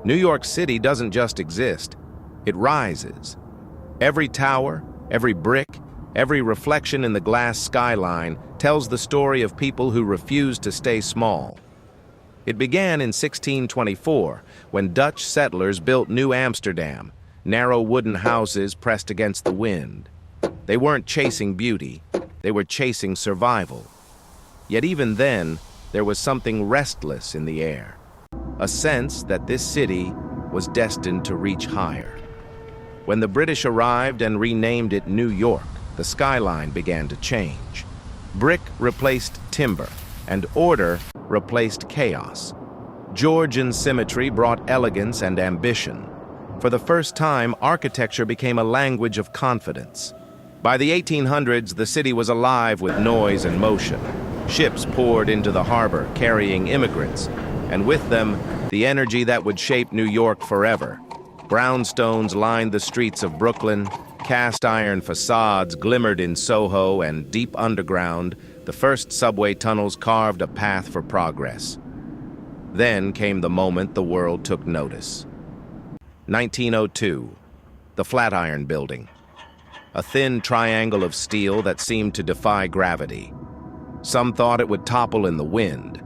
New York City doesn't just exist, it rises. Every tower, every brick, every reflection in the glass skyline tells the story of people who refused to stay small. It began in 1624, when Dutch settlers built New Amsterdam, narrow wooden houses pressed against the wind. They weren't chasing beauty, they were chasing survival. Yet even then, there was something restless in the air, a sense that this city was destined to reach higher. When the British arrived and renamed it New York, the skyline began to change. Brick replaced timber, and order replaced chaos. Georgian symmetry brought elegance and ambition. For the first time, architecture became a language of confidence. By the 1800s, the city was alive with noise and motion. Ships poured into the harbor, carrying immigrants, and with them, the energy that would shape New York forever. Brownstones lined the streets of Brooklyn, cast iron facades glimmered in Soho, and deep underground, the first subway tunnels carved a path for progress. Then came the moment the world took notice. 1902, the Flatiron Building. A thin triangle of steel that seemed to defy gravity. Some thought it would topple in the wind.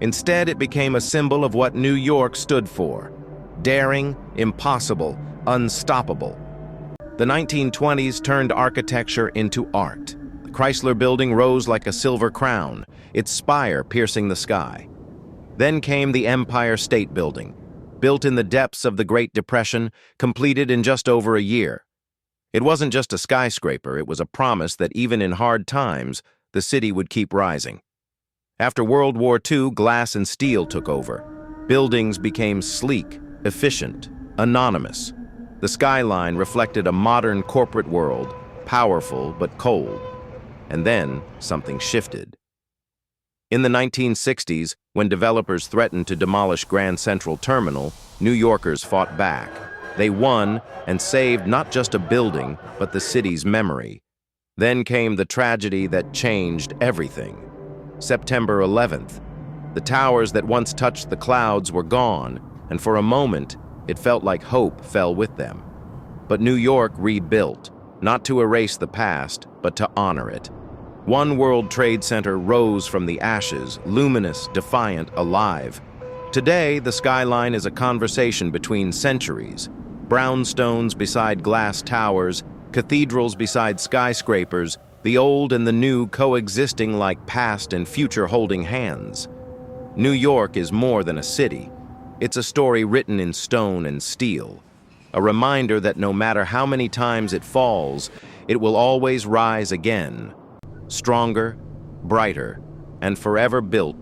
Instead, it became a symbol of what New York stood for: daring, impossible, unstoppable. The 1920s turned architecture into art. The Chrysler Building rose like a silver crown, its spire piercing the sky. Then came the Empire State Building, built in the depths of the Great Depression, completed in just over a year. It wasn't just a skyscraper, it was a promise that even in hard times, the city would keep rising. After World War II, glass and steel took over. Buildings became sleek, efficient, anonymous. The skyline reflected a modern corporate world, powerful but cold. And then something shifted. In the 1960s, when developers threatened to demolish Grand Central Terminal, New Yorkers fought back. They won and saved not just a building, but the city's memory. Then came the tragedy that changed everything. September 11th. The towers that once touched the clouds were gone, and for a moment, it felt like hope fell with them. But New York rebuilt, not to erase the past, but to honor it. One World Trade Center rose from the ashes, luminous, defiant, alive. Today, the skyline is a conversation between centuries. Brownstones beside glass towers, cathedrals beside skyscrapers, the old and the new coexisting like past and future holding hands. New York is more than a city. It's a story written in stone and steel. A reminder that no matter how many times it falls, it will always rise again. Stronger, brighter, and forever built